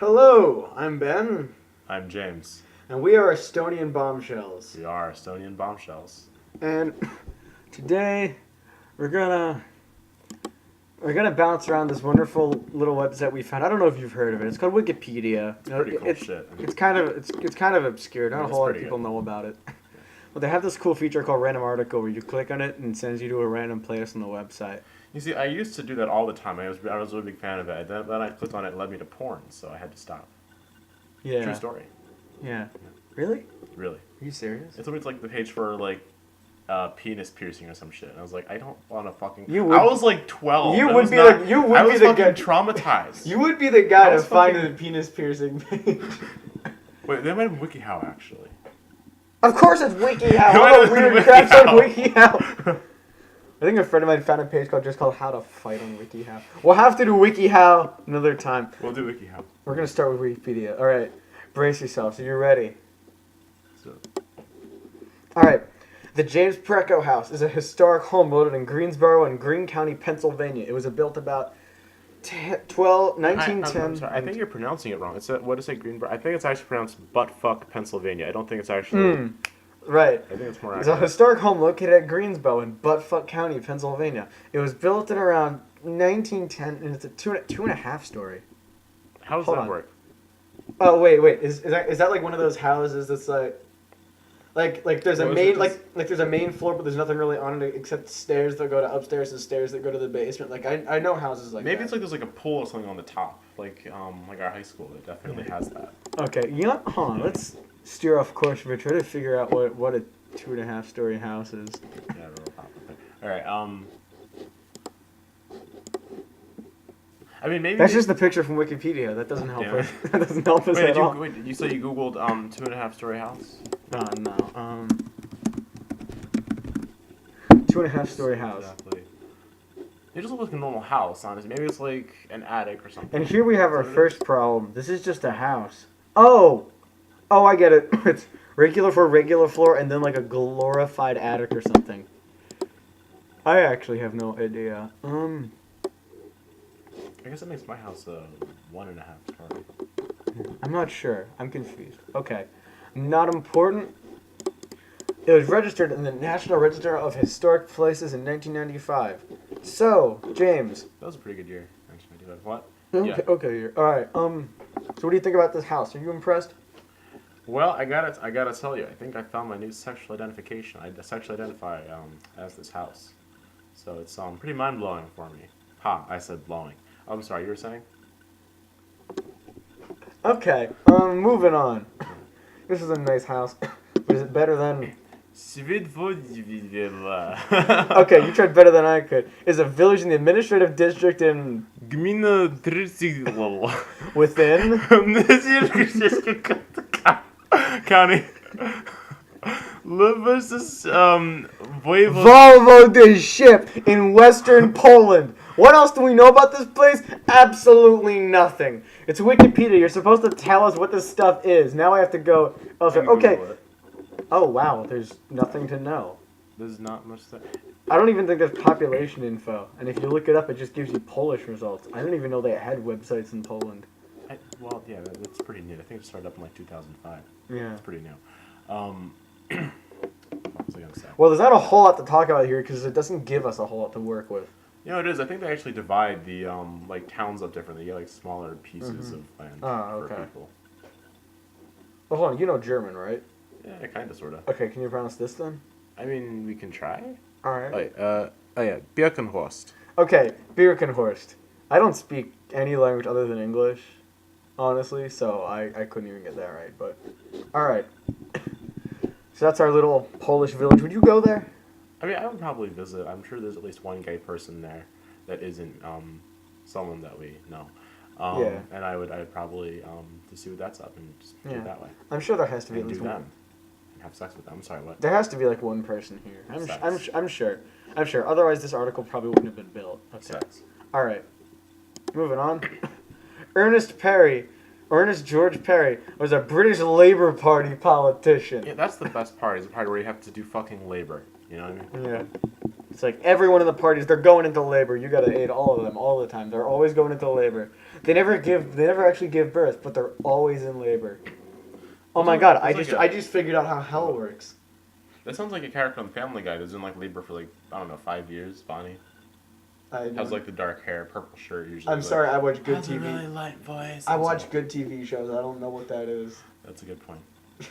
Hello, I'm Ben, I'm James. and we are Estonian Bombshells. We are Estonian Bombshells. And today we're gonna bounce around this wonderful little website we found. I don't know if you've heard of it. It's called Wikipedia. It's pretty cool shit. It's kind of obscure. Not a whole lot of pretty people good. know about it. But they have this cool feature called Random Article where you click on it and it sends you to a random place on the website. You see, I used to do that all the time. I was a really big fan of it. Then I clicked on it, and it led me to porn, so I had to stop. Yeah. True story. Yeah. Really? Really. Are you serious? It's always like the page for like penis piercing or some shit. And I was like, I don't want to fucking. You would- I was like 12. You That would was be not- the- you would I be was the fucking guy- traumatized. You would be the guy I to was find fucking- the penis piercing page. Wait, they might have WikiHow actually. Of course it's WikiHow. Why What a is it weird crap's on WikiHow? WikiHow. I think a friend of mine found a page just called How to Fight on WikiHow. We'll have to do WikiHow another time. We'll do WikiHow. We're going to start with Wikipedia. All right. Brace yourselves. So you're ready. So, All right. The James Preco House is a historic home located in Greensboro in Greene County, Pennsylvania. It was built about 1910. I'm sorry, I think you're pronouncing it wrong. What is it, Greenboro? I think it's actually pronounced buttfuck, Pennsylvania. I don't think it's actually. Right. I think it's more It's a accurate. historic home located at Greensboro in Buttfuck County, Pennsylvania. It was built in around 1910, and it's a two and a half story. How does Hold that on. work? Oh wait, is that like one of those houses that's like there's a What was main it, like there's a main floor, but there's nothing really on it except stairs that go to upstairs and stairs that go to the basement. Like I know houses like Maybe that. it's like there's like a pool or something on the top, like our high school. It definitely has that. Okay, you know, hold on, let's steer off course for try to figure out what a 2.5 story house is. Yeah, real top. All right. I mean, maybe That's just the picture from Wikipedia. That doesn't help Damn us. That doesn't help us Wait, at all. you say you googled 2.5 story house? No. 2.5 story house. Exactly. It just looks like a normal house, honestly. Maybe it's like an attic or something. And here we have our Is that what it first problem. This is just a house. Oh, I get it. It's regular floor, and then like a glorified attic or something. I actually have no idea. I guess that makes my house a 1.5 story. I'm not sure. I'm confused. Okay, not important. It was registered in the National Register of Historic Places in 1995. So, James. That was a pretty good year, actually. What? Okay, Yeah. okay. All right. So what do you think about this house? Are you impressed? Well, I gotta tell you, I think I found my new sexual identification. I sexually identify as this house, so it's pretty mind blowing for me. Ha! I said blowing. Oh, I'm sorry. You were saying? Okay. Moving on. This is a nice house. But is it better than? Okay, you tried better than I could. Is a village in the administrative district in Gmina Drzyglol. within County. Versus Voivod. Voivodeship in western Poland. What else do we know about this place? Absolutely nothing. It's Wikipedia. You're supposed to tell us what this stuff is. Now I have to go elsewhere. Okay. Oh wow, there's nothing to know. There's not much that. I don't even think there's population info. And if you look it up, it just gives you Polish results. I didn't even know they had websites in Poland. Well, yeah, that's pretty new. I think it started up in like 2005. Yeah. It's pretty new. What was I gonna say? Well, there's not a whole lot to talk about here because it doesn't give us a whole lot to work with. You know, it is. I think they actually divide the like towns up differently. You get like smaller pieces of land for okay. people. Well, hold on. You know German, right? Yeah, kind of, sort of. Okay, can you pronounce this then? I mean, we can try. All right. Wait, yeah, Birkenhorst. Okay, Birkenhorst. I don't speak any language other than English, honestly, so I couldn't even get that right. But all right. So that's our little Polish village. Would you go there? I mean, I would probably visit. I'm sure there's at least one gay person there that isn't someone that we know. Yeah. And I would probably to see what that's up and just do it that way. I'm sure there has to be at And do least them. one. And have sex with them. I'm sorry, what? There has to be like one person here. Sex. I'm sure. Otherwise, this article probably wouldn't have been built. Okay. Sex. All right. Moving on. Ernest George Perry was a British Labour Party politician. Yeah, that's the best part. Is the part where you have to do fucking labor. You know what I mean? Yeah. It's like everyone in the parties, they're going into labor. You gotta aid all of them all the time. They're always going into labor. They never actually give birth, but they're always in labor. Oh my god, I just figured out how hell works. That sounds like a character on Family Guy who's in like labor for like, I don't know, 5 years, Bonnie. Has like the dark hair, purple shirt usually. I'm sorry, I watch good has TV. A really light voice. I watch good TV shows. I don't know what that is. That's a good point.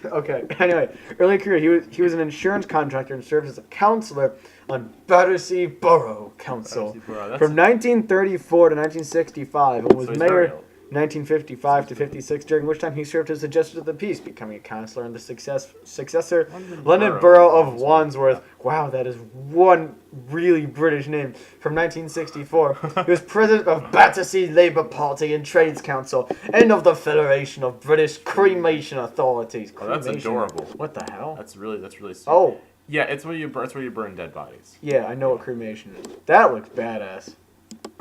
Okay. Anyway, early career, he was an insurance contractor and served as a counselor on Battersea Borough Council from 1934 to 1965, and was mayor 1955 to 56, during which time he served as a justice of the peace, becoming a councillor in the successor London Borough of Wandsworth. Wow, that is one really British name. From 1964, he was president of Battersea Labour Party and Trades Council, and of the Federation of British Cremation Authorities. Oh, that's adorable. What the hell? That's really sweet. Oh. Yeah, it's where you burn dead bodies. Yeah, I know what cremation is. That looks badass.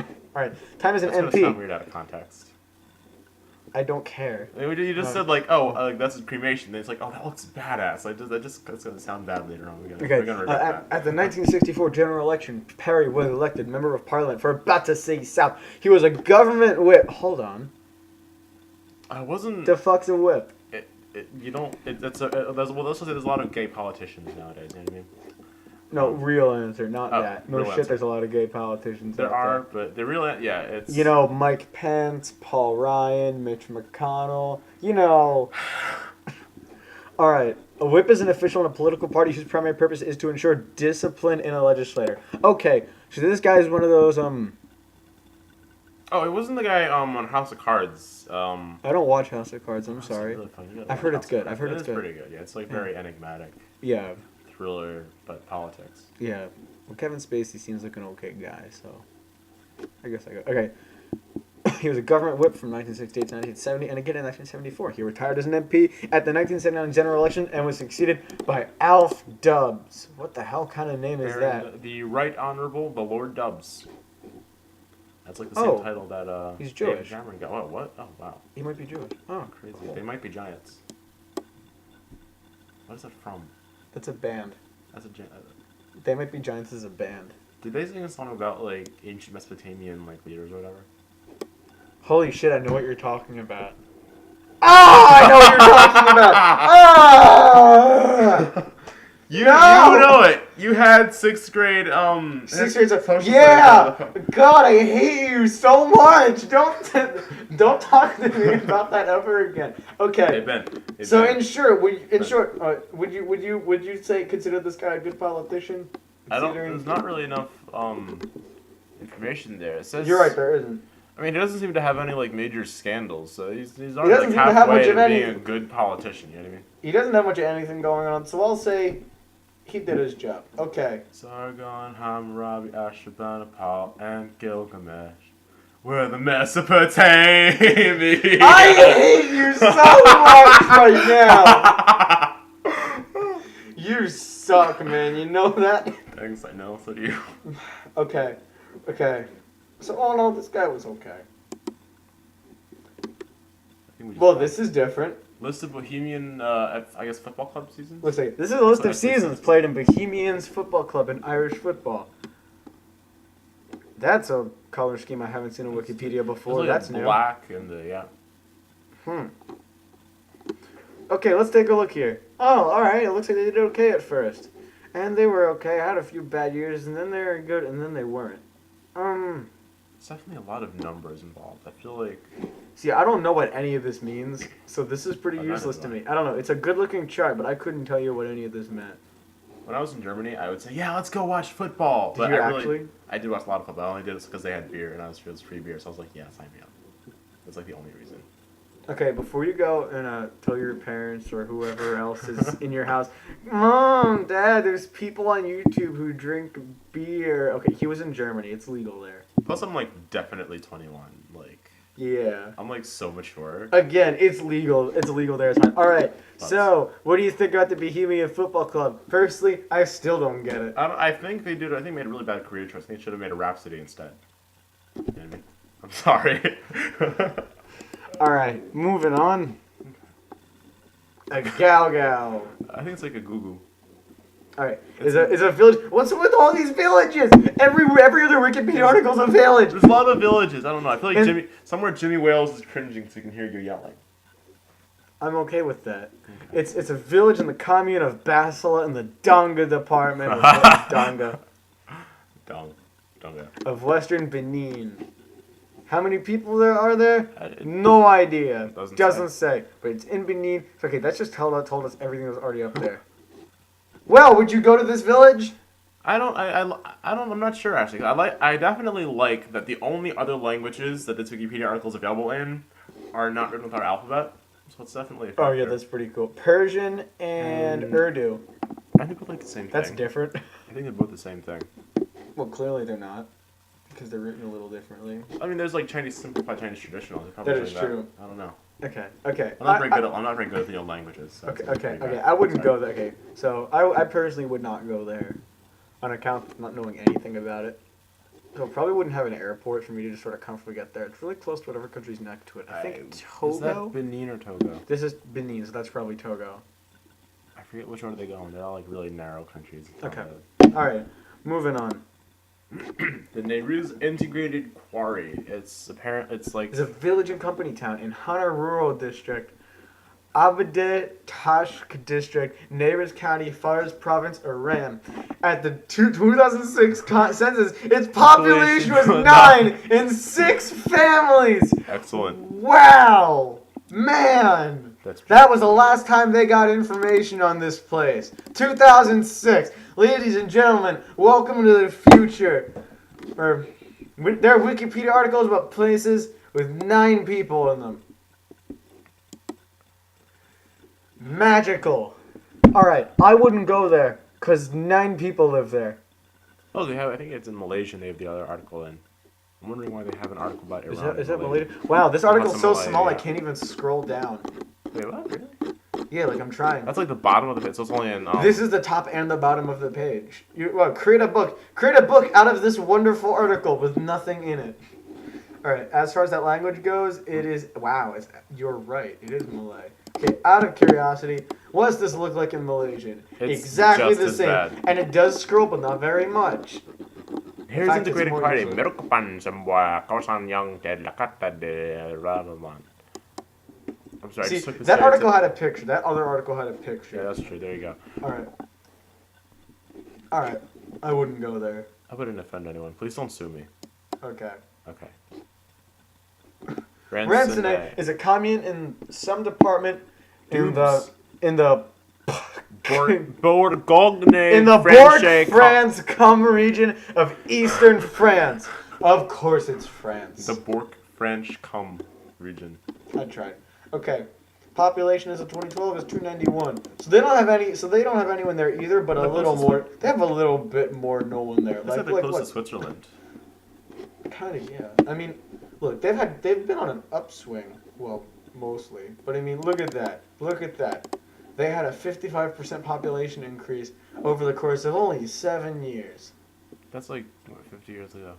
All right, time as an That's MP. Gonna sound weird out of context. I don't care. You just said like, oh, that's a cremation. Then it's like, oh, that looks badass. Like, that's gonna sound bad later on. We're gonna regret that. At the 1964 general election, Perry was elected member of parliament for Battersea South. He was a government whip. Hold on. I wasn't. The fuck's a whip? There's a lot of gay politicians nowadays. You know what I mean? No, real answer, not that. No shit, answer. there's a lot of gay politicians There out are, but the real, yeah, it's... You know, Mike Pence, Paul Ryan, Mitch McConnell, you know. Alright, a whip is an official in a political party whose primary purpose is to ensure discipline in a legislator. Okay, so this guy is one of those, Oh, it wasn't the guy on House of Cards. I don't watch House of Cards, I'm sorry. Really fun. I've heard it's good. I've heard it's it's good. pretty good, yeah. It's like very enigmatic. Yeah. Thriller, but politics. Yeah. Well, Kevin Spacey seems like an okay guy, so I guess I go. Okay. He was a government whip from 1968 to 1970, and again in 1974. He retired as an MP at the 1979 general election and was succeeded by Alf Dubs. What the hell kind of name is that? The Right Honorable, the Lord Dubs. That's like the same title that he's Jewish. Cameron got. Oh, what? Oh, wow. He might be Jewish. Oh, crazy. Cool. They might be giants. What is that from? That's a band. That's a They Might Be Giants is a band. Did they sing a song about like ancient Mesopotamian like leaders or whatever? Holy shit! I know what you're talking about. Ah! I know what you're talking about. Ah! You know it. You had sixth grade. Sixth grade. Yeah. God, I hate you so much. Don't talk to me about that ever again. Okay. Hey Ben. So in short, would you say consider this guy a good politician? There's not really enough information there. It says you're right. There isn't. I mean, he doesn't seem to have any like major scandals, so he's already like halfway to being a good politician. You know what I mean? He doesn't have much of anything going on, so I'll say he did his job. Okay. Sargon, Hammurabi, Ashurbanipal, and Gilgamesh were the Mesopotamians. I hate you so much right now. You suck, man. You know that? Thanks, I know. So do you. Okay. So all in all, this guy was okay. Well, this is different. List of Bohemian, I guess, football club seasons? Let's see. This is a list of seasons played in Bohemians Football Club in Irish football. That's a color scheme I haven't seen on Wikipedia before. Like That's new. Black and yeah. Okay, let's take a look here. Oh, alright. It looks like they did okay at first. And they were okay. I had a few bad years, and then they were good, and then they weren't. There's definitely a lot of numbers involved. I feel like... See, I don't know what any of this means, so this is pretty useless to me. I don't know. It's a good-looking chart, but I couldn't tell you what any of this meant. When I was in Germany, I would say, yeah, let's go watch football. Did you actually? I did watch a lot of football. I only did it because they had beer, and it was free beer, so I was like, yeah, sign me up. That's like the only reason. Okay, before you go and tell your parents or whoever else is in your house, Mom, Dad, there's people on YouTube who drink beer. Okay, he was in Germany. It's legal there. Plus, I'm like definitely 21. Like, yeah. I'm like so mature. Again, it's legal. It's legal there. It's fine. All right. So, what do you think about the Bohemian Football Club? Personally, I still don't get it. I think they did. I think they made a really bad career choice. I think they should have made a Rhapsody instead. You know what I mean? I'm sorry. All right, moving on. A gal. I think it's like a goo-goo. All right. Is a village? What's with all these villages? Every other Wikipedia article's a village. There's a lot of villages. I don't know. I feel like And- Jimmy Wales is cringing so he can hear you yelling. I'm okay with that. It's a village in the commune of Basila in the Donga department of Donga Donga. of Western Benin. How many people there are there? It No idea. doesn't say. But it's in Benin. Okay, that's just told us everything that was already up there. Well, would you go to this village? I'm not sure actually. I definitely like that the only other languages that this Wikipedia article is available in are not written with our alphabet. So it's definitely a Oh factor. yeah, that's pretty cool. Persian and Urdu. I think they're like the same thing. That's different. I think they're both the same thing. Well, clearly they're not, because they're written a little differently. I mean, there's like simplified Chinese traditional. They're That probably is doing true. I don't know. Okay. I'm not very good at languages. So Okay. I wouldn't go there. Okay, so I personally would not go there, on account of not knowing anything about it. So probably wouldn't have an airport for me to just sort of comfortably get there. It's really close to whatever country's next to it. I think Togo. Is that Benin or Togo? This is Benin, so that's probably Togo. I forget which one are they going. They're all like really narrow countries. Okay. All right, moving on. The Nehru's Integrated Quarry. It's like It's a village and company town in Hana Rural District, Abade Tashk District, Neighbors County, Fars Province, Iran. At the 2006 census, its population was 9 in 6 families. excellent. Wow, man. That's That was the last time they got information on this place. 2006. Ladies and gentlemen, welcome to the future. There are Wikipedia articles about places with 9 people in them. Magical. Alright, I wouldn't go there, because 9 people live there. Oh, they have. I think it's in Malaysia. And they have the other article in. I'm wondering why they have an article about Iran. Is that Malaysia? Wow, this article's so Malay, small I yeah. can't even scroll down. Wait, what? Really? Yeah, like I'm trying. That's like the bottom of the page. So it's only in. This is the top and the bottom of the page. Create a book. Create a book out of this wonderful article with nothing in it. All right. As far as that language goes, it is. Wow. You're right. It is Malay. Okay. Out of curiosity, what does this look like in Malaysian? It's exactly just the as same. bad. And it does scroll, but not very much. Here's fact, it's integrated more quarry. usually- Merupakan sebuah kawasan yang terdekat di Ramadan. I'm sorry. I See, just took the that article stereotype- had a picture. That other article had a Yeah, picture. that's true. There you go. All right. All right. I wouldn't go there. I wouldn't offend anyone. Please don't sue me. Okay. Okay. Ransonnet is a commune in some department in the Bourgogne. in the Franche France region of eastern France. Of course, it's France. The Bourg French region. I tried. Okay. Population as of 2012 is 291. So they don't have any. So they don't have anyone there either. But a They're little close to more. They have a little bit more no one there. That's they're close to Switzerland. Kind of, yeah. I mean, look, they've been on an upswing. Well, mostly. But I mean, look at that. Look at that. They had a 55% population increase over the course of only 7 years. That's like what, 50 years ago.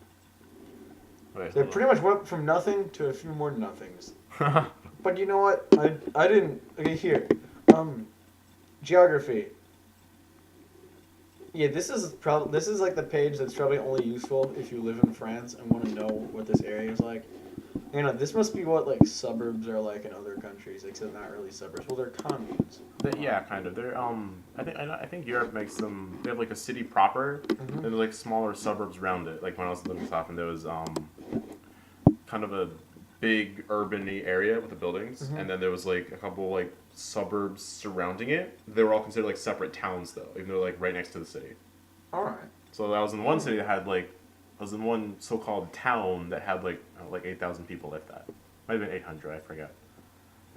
Wait, They hold pretty much went from nothing to a few more nothings. But you know what? I didn't. Okay, here. Geography. Yeah, this is like the page that's probably only useful if you live in France and want to know what this area is like. You know, this must be what like suburbs are like in other countries, except not really suburbs. Well, they're communes. Yeah, kind of. They're I think Europe makes them. They have like a city proper, and then like smaller suburbs around it. Like when I was living in Scotland, there was kind of a big urban area with the buildings, and then there was like a couple like suburbs surrounding it. They were all considered like separate towns though, even though like right next to the city. All right. So I was in one city that had like, I was in one so-called town that had like 8,000 people, if that. Might have been 800, I forget.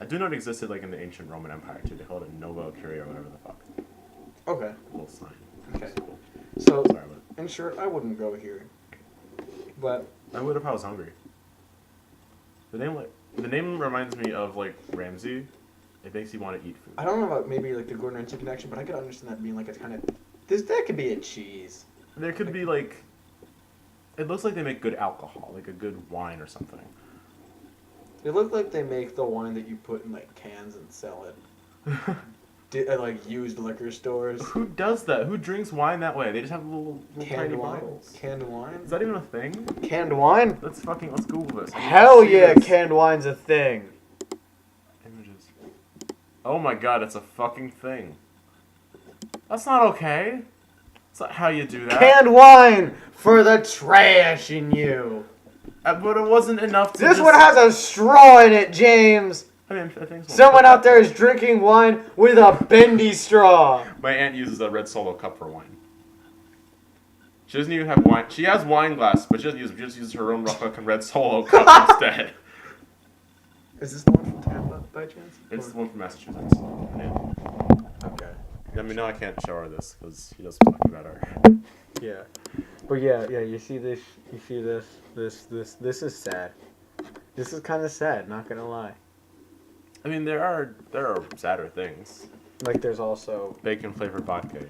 I do know it existed like in the ancient Roman Empire too. They called it Nova Curia or whatever the fuck. Okay. A little sign. Okay. Cool. So, Sorry about it. in short, I wouldn't go here. But I would if I was hungry. The name reminds me of like Ramsey. It makes you want to eat food. I don't know about maybe like the Gordon Ramsay connection, but I could understand that being like a kind of that could be a cheese. There could be like, it looks like they make good alcohol, like a good wine or something. They look like they make the wine that you put in like cans and sell it. like used liquor stores. Who does that? Who drinks wine that way? They just have little tiny bottles. Canned wine? Is that even a thing? Canned wine? Let's Google this. Hell yeah, canned wine's a thing. Images. Oh my god, it's a fucking thing. That's not okay. That's not how you do that. Canned wine for the trash in you. But it wasn't enough to This one has a straw in it, James. I mean, I think someone out there is drinking wine with a bendy straw. My aunt uses a red Solo cup for wine. She doesn't even have wine. She has wine glass, but she just uses her own fucking red Solo cup instead. Is this the one from Tampa, by chance? It's the one from Massachusetts. Yeah. Okay. I mean, no, I can't show her this because she doesn't talk about her. Yeah. But yeah, you see this, this is sad. This is kind of sad, not gonna lie. I mean, there are sadder things. Like there's also Bacon flavored vodka.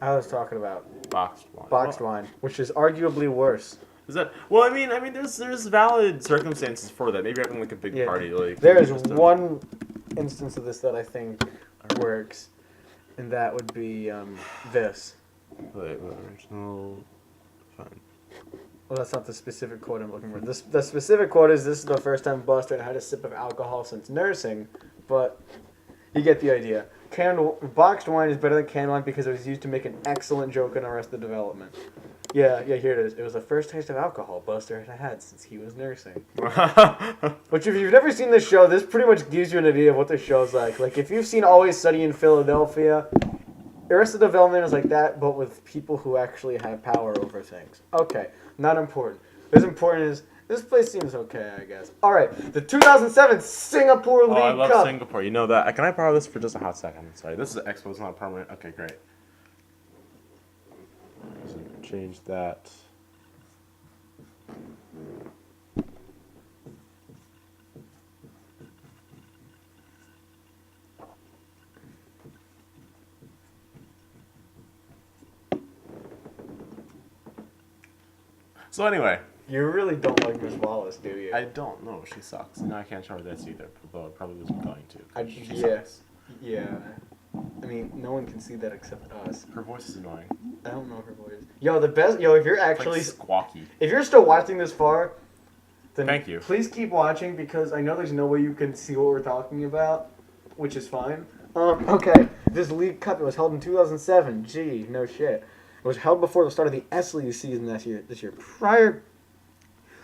I was talking about Boxed wine. Boxed wine, which is arguably worse. Is that? Well, I mean, there's valid circumstances for that. Maybe having like a big party. Like there is one instance of this that I think works, and that would be this. Wait, original. Fine. Well, that's not the specific quote I'm looking for. The specific quote is, "This is the first time Buster had a sip of alcohol since nursing," but you get the idea. Boxed wine is better than canned wine because it was used to make an excellent joke in Arrested Development. Yeah, here it is. It was the first taste of alcohol Buster had had since he was nursing. Which, if you've never seen this show, this pretty much gives you an idea of what the show's like. Like, if you've seen Always Sunny in Philadelphia, Arrested Development is like that, but with people who actually have power over things. Okay, not important. What's important is, this place seems okay, I guess. Alright, the 2007 Singapore League Cup. Oh, I love Singapore. You know that. Can I borrow this for just a hot second? Sorry, this is an expo. It's not permanent. Okay, great. Change that. So anyway. You really don't like Miss Wallace, do you? I don't know. She sucks. No, I can't show her this either. Although I probably wasn't going to. She sucks. Sucks. Yeah. I mean, no one can see that except us. Her voice is annoying. I don't know her voice. If you're actually it's like squawky. If you're still watching this far, then thank you. Please keep watching because I know there's no way you can see what we're talking about, which is fine. Okay. This League Cup, it was held in 2007. Gee, no shit. It was held before the start of the S League season this year. Prior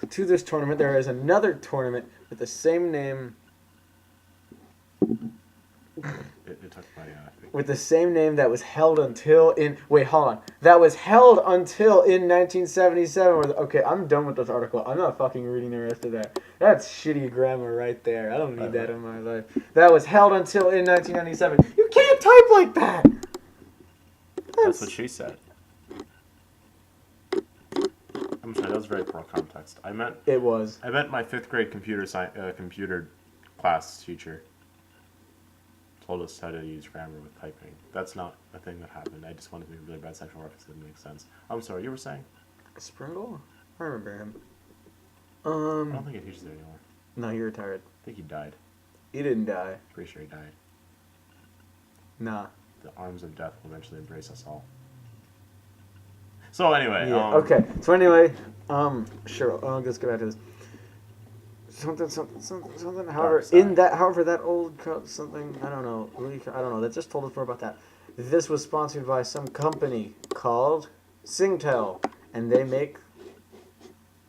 to this tournament, there is another tournament with the same name. It took my with the same name that was held until in... Wait, hold on. That was held until in 1977. Okay, I'm done with this article. I'm not fucking reading the rest of that. That's shitty grammar right there. I don't need that in my life. That was held until in 1997. You can't type like that! That's what she said. I'm sorry, that was very poor context. I meant my 5th grade computer class teacher told us how to use grammar with typing. That's not a thing that happened. I just wanted to be a really bad sexual reference. It didn't make sense. I'm sorry, you were saying? Springle? I remember him. I don't think he teaches there anymore. No, he retired. I think he died. He didn't die. Pretty sure he died. Nah. The arms of death will eventually embrace us all. So anyway, yeah. Okay. So anyway, sure. Let's go back to this. Something. However, that old something. I don't know. That just told us more about that. This was sponsored by some company called Singtel, and they make.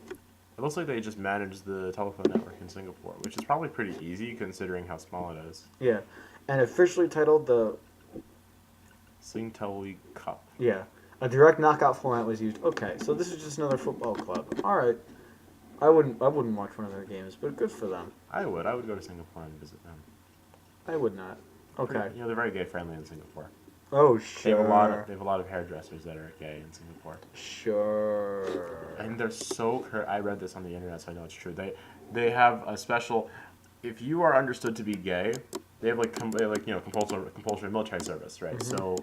It looks like they just manage the telephone network in Singapore, which is probably pretty easy considering how small it is. Yeah, and officially titled the Singtel League Cup. Yeah, a direct knockout format was used. Okay, so this is just another football club. All right. I wouldn't watch one of their games, but good for them. I would go to Singapore and visit them. I would not. Okay. You know, they're very gay friendly in Singapore. Oh, sure. They have a lot of hairdressers that are gay in Singapore. Sure. And they're so I read this on the internet, so I know it's true. They have a special. If you are understood to be gay, they have compulsory military service, right? Mm-hmm. So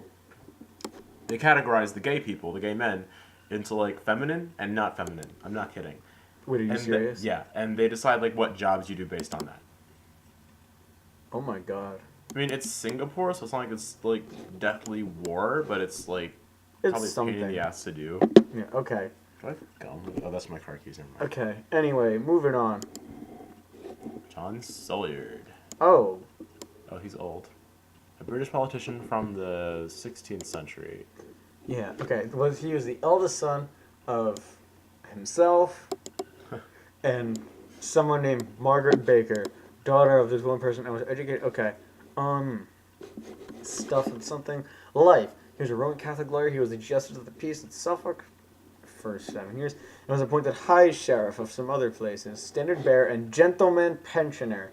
they categorize the gay people, the gay men, into like feminine and not feminine. I'm not kidding. Wait, are you serious? Yeah, and they decide like what jobs you do based on that. Oh my god. I mean, it's Singapore, so it's not like it's like deathly war, but it's like probably It's a pain in something. the ass to do. Yeah. Okay. Do I have gum? Oh, that's my car keys. Never mind. Okay. Anyway, moving on. John Sullard. Oh. Oh, he's old. A British politician from the 16th century. Yeah. Okay. He was the eldest son of himself and someone named Margaret Baker, daughter of this one person, and was educated. Okay. Stuff and something. Life. He was a Roman Catholic lawyer. He was the justice of the peace in Suffolk for 7 years, and was appointed High Sheriff of some other places, Standard Bearer, and Gentleman Pensioner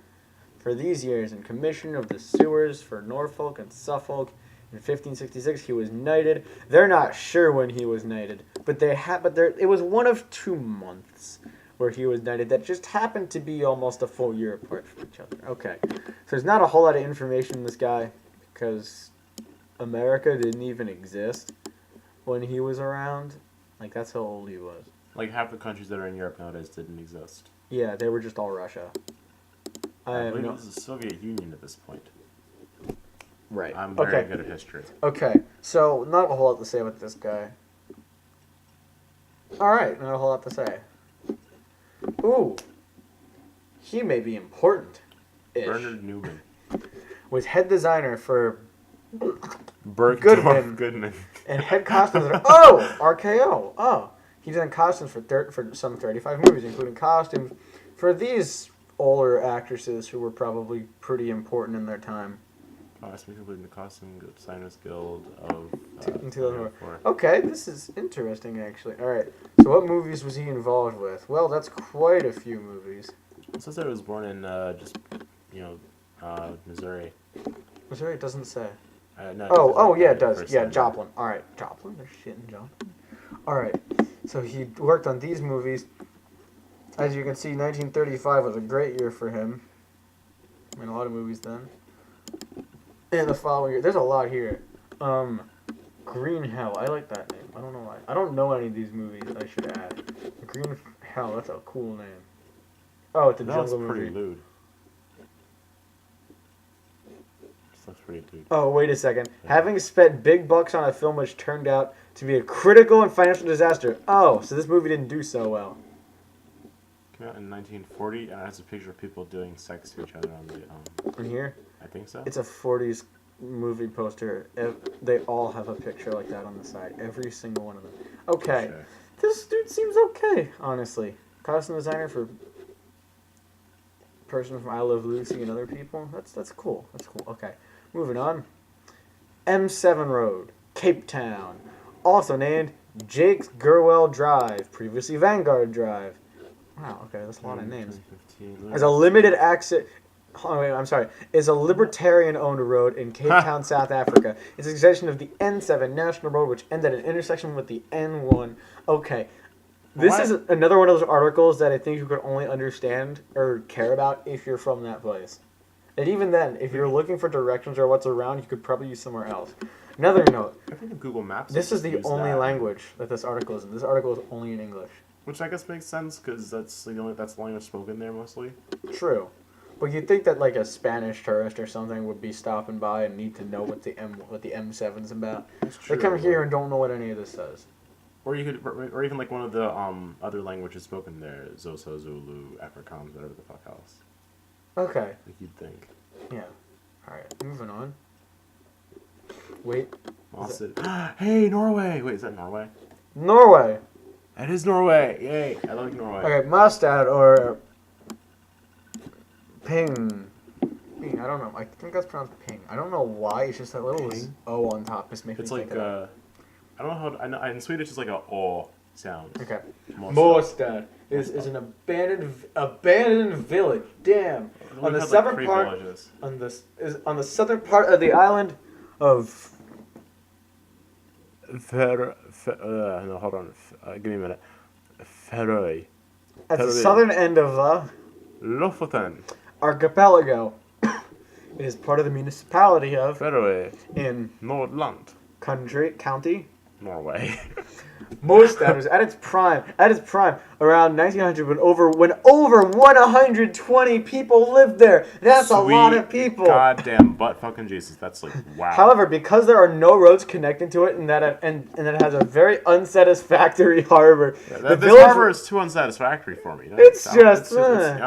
for these years, and Commissioner of the Sewers for Norfolk and Suffolk. In 1566, he was knighted. They're not sure when he was knighted, but it was one of 2 months where he was knighted that just happened to be almost a full year apart from each other. Okay, so there's not a whole lot of information in this guy because America didn't even exist when he was around. Like, that's how old he was. Like half the countries that are in Europe nowadays didn't exist. Yeah, they were just all Russia. I believe it was the Soviet Union at this point. Right. I'm very good at history. Okay, so not a whole lot to say about this guy. Alright, not a whole lot to say. Ooh. He may be important-ish. Bernard Newman. Was head designer for Bergdorf Goodman. and head costumes. Oh! RKO. Oh. He did costumes for some 35 movies, including costumes for these older actresses who were probably pretty important in their time. Oh, I speak including the Costume Designers Guild of In 2004. 2004. Okay, this is interesting, actually. Alright, so what movies was he involved with? Well, that's quite a few movies. It says that he was born in Missouri. Missouri, it doesn't say. No, Yeah, it does. first Yeah, time. Joplin. Alright, Joplin? There's shit in Joplin. Alright, so he worked on these movies. As you can see, 1935 was a great year for him. I mean, a lot of movies then. And the following year, there's a lot here. Green Hell, I like that name. I don't know why. I don't know any of these movies, I should add. Green Hell, that's a cool name. Oh, it's a That looks jungle pretty movie. lewd. This looks pretty lewd. Oh, wait a second. Yeah. Having spent big bucks on a film which turned out to be a critical and financial disaster. Oh, so this movie didn't do so well. Came out in 1940, and it has a picture of people doing sex to each other on the. In here? I think so. It's a 40s movie poster. They all have a picture like that on the side. Every single one of them. Okay. Sure. This dude seems okay, honestly. Costume designer for person from I Love Lucy and other people. That's cool. That's cool. Okay. Moving on. M7 Road, Cape Town. Also named Jake's Gurwell Drive, previously Vanguard Drive. Wow, okay, that's a lot of names. 2015. As a limited access... Oh, wait, I'm sorry. Is a libertarian-owned road in Cape Town, South Africa. It's an extension of the N7 National Road, which ended at an intersection with the N1. Okay. This is another one of those articles that I think you could only understand or care about if you're from that place. And even then, if you're looking for directions or what's around, you could probably use somewhere else. Another note. I think in Google Maps. This is the use only that. language that this article is in. This article is only in English. Which I guess makes sense because that's the language spoken there mostly. True. But you'd think that like a Spanish tourist or something would be stopping by and need to know what the M7's about. That's true. They come here and don't know what any of this says. Or or even like one of the other languages spoken there, Xhosa, Zulu, Afrikaans, whatever the fuck else. Okay. Like you'd think. Yeah. Alright, moving on. Wait. Hey, Norway! Wait, is that Norway? Norway! That is Norway! Yay! I like Norway. Okay, Mustad or Ping. Ping, I don't know. I think that's pronounced Ping. I don't know why. It's just that little Ping? O on top. Just makes It's me like think of I don't know how. I know in Swedish it's like a O sound. that. Okay. Mostad. Mustad is an abandoned village. Damn. We On the had, like, southern three part. villages. On the southern part of the island of. No, hold on. Give me a minute. Feroe. At the Feroe. southern end of the Lofoten. archipelago. It is part of the municipality of Feroe. in Nordland. county Norway. Mostad was at its prime around 1900 when over 120 people lived there. That's a lot of people. Goddamn butt fucking Jesus. That's like wow. However, because there are no roads connecting to it and that it has a very unsatisfactory harbor, this harbor is too unsatisfactory for me. I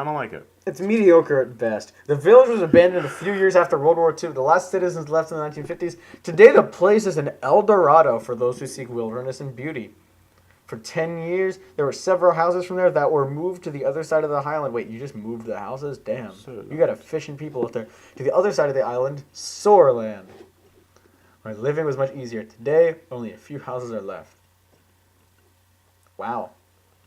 don't like it. It's mediocre at best. The village was abandoned a few years after World War II. The last citizens left in the 1950s. Today, the place is an El Dorado for those who seek wilderness and beauty. For 10 years, there were several houses from there that were moved to the other side of the island. Wait, you just moved the houses? Damn. You got a fishing people up there. To the other side of the island, Soarland, where living was much easier. Today, only a few houses are left. Wow.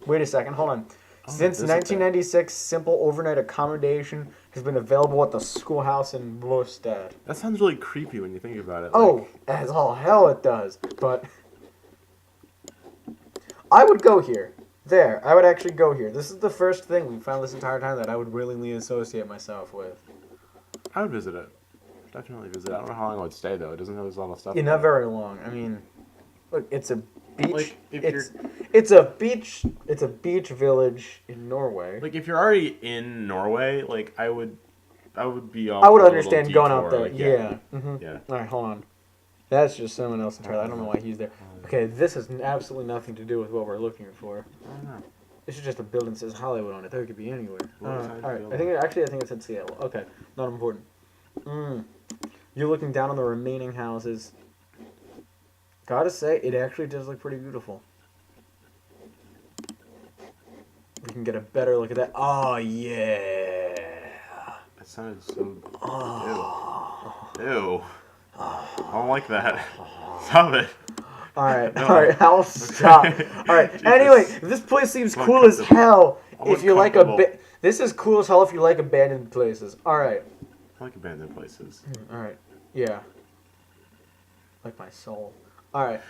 Wait a second, hold on. Since 1996, simple overnight accommodation has been available at the schoolhouse in Mostad. That sounds really creepy when you think about it. Oh, as all hell it does. But I would go here. There, I would actually go here. This is the first thing we found this entire time that I would willingly associate myself with. I would visit it. Definitely visit it. I don't know how long I would stay, though. It doesn't have a lot of stuff. Yeah, not very long. I mean, look, it's a beach. Like, it's a beach village in Norway. Like, if you're already in Norway, like, I would be off. I would understand going out there. Like, yeah. Mm-hmm. Yeah. All right, hold on. That's just someone else entirely. I don't know why he's there. Okay, this has absolutely nothing to do with what we're looking for. I don't know. This is just a building that says Hollywood on it. There could be anywhere. All right. building? I think it said Seattle. Okay, not important. You're looking down on the remaining houses. Gotta say, it actually does look pretty beautiful. We can get a better look at that. Oh yeah. That sounded so. Ew. I don't like that. Stop it. Alright, I'll stop. Alright, anyway, this place seems cool as hell if you like this is cool as hell if you like abandoned places. Alright. I like abandoned places. Alright, yeah. Like my soul. Alright,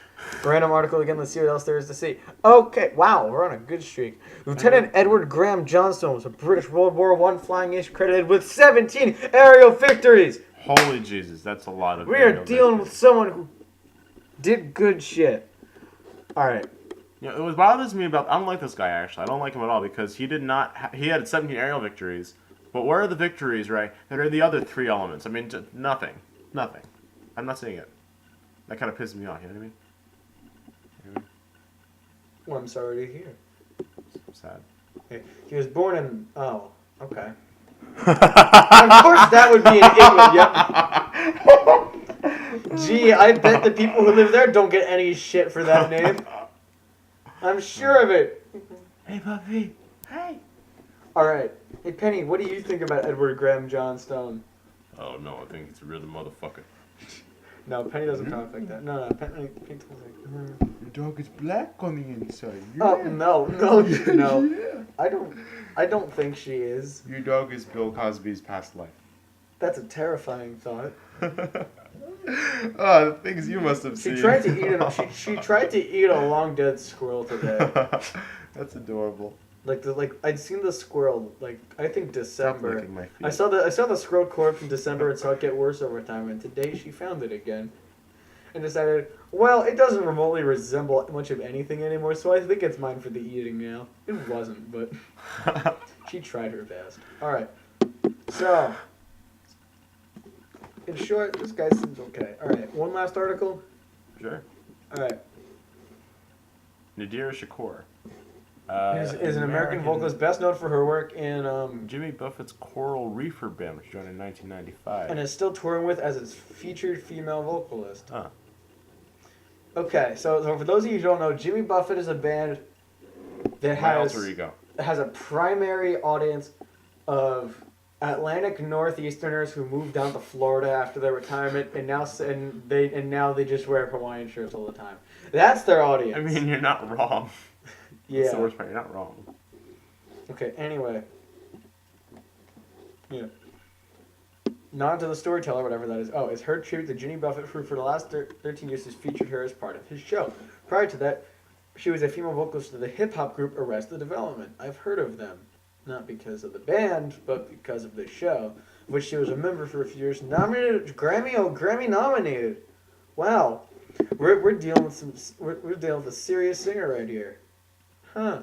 random article again, let's see what else there is to see. Okay, wow, we're on a good streak. Lieutenant Edward Graham Johnstone was a British World War I flying ace credited with 17 aerial victories. Holy Jesus, that's a lot of. We are dealing with someone who did good shit. Alright. You know, what bothers me about... I don't like this guy, actually. I don't like him at all, because he did not... he had 17 aerial victories, but where are the victories, right, that are the other 3 elements? I mean, nothing. Nothing. I'm not seeing it. That kind of pisses me off, you know what I mean? Well, I'm sorry to hear. Sad. Okay. He was born in... Oh, okay. Of course that would be an England, yep. Gee, I bet the people who live there don't get any shit for that name. I'm sure of it. Hey, puppy. Hey. Alright. Hey, Penny, what do you think about Edward Graham Johnstone? Oh, no, I think he's a real motherfucker. No, Penny doesn't talk like that. No, Penny talks like... Your dog is black on the inside. Yeah. Oh, no. Yeah. I don't think she is. Your dog is Bill Cosby's past life. That's a terrifying thought. Oh, the things you must have seen. She tried to eat a long dead squirrel today. That's adorable. Like I'd seen the squirrel I think December. Stop licking my feet. I saw the squirrel corpse in December and saw it get worse over time, and today she found it again. And decided, well, it doesn't remotely resemble much of anything anymore, so I think it's mine for the eating now. It wasn't, but she tried her best. Alright. So, in short, this guy seems okay. Alright, one last article? Sure. Alright. Nadir Shakur. Is an American vocalist best known for her work in Jimmy Buffett's Coral Reefer Band, which joined in 1995. And is still touring with as its featured female vocalist. Huh. Okay, so for those of you who don't know, Jimmy Buffett is a band that has a primary audience of Atlantic Northeasterners who moved down to Florida after their retirement, and now they just wear Hawaiian shirts all the time. That's their audience. I mean, you're not wrong. Yeah. That's the worst part. You're not wrong. Okay. Anyway. Yeah. Not to the storyteller, whatever that is. Oh, it's her tribute to Jimmy Buffett, who for the last 13 years has featured her as part of his show. Prior to that, she was a female vocalist of the hip-hop group Arrested Development. I've heard of them. Not because of the band, but because of the show, which she was a member for a few years. Grammy nominated. Wow. We're dealing with we're dealing with a serious singer right here. Huh.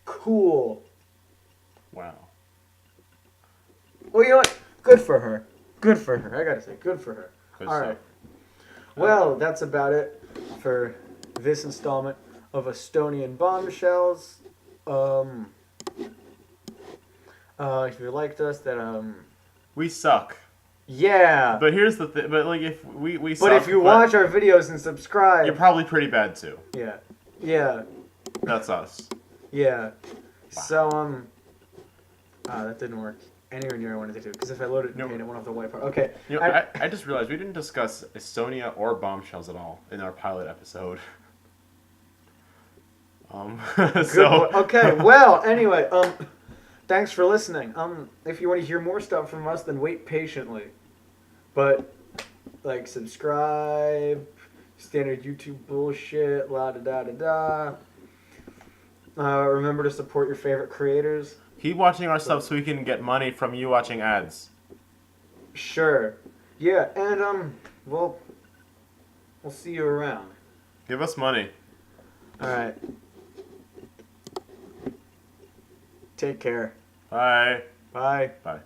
Cool. Wow. Well, you know what? Good for her. Good for her. I gotta say, good for her. Good All stuff. right. Well, that's about it for this installment of Estonian Bombshells. If you liked us, then We suck. yeah. But here's the thing. But like, if we suck, But if you watch our videos and subscribe, you're probably pretty bad too. yeah, yeah, That's us. yeah. So that didn't work anywhere near I wanted to do because if I loaded it, it went off the white part. Okay. You know, I just realized we didn't discuss Estonia or bombshells at all in our pilot episode. Okay. Well, anyway, thanks for listening. If you want to hear more stuff from us, then wait patiently. But like, subscribe, standard YouTube bullshit, la da da da da. Remember to support your favorite creators. Keep watching our stuff so we can get money from you watching ads. Sure. Yeah, and we'll see you around. Give us money. All right. Take care. Bye. Bye. Bye.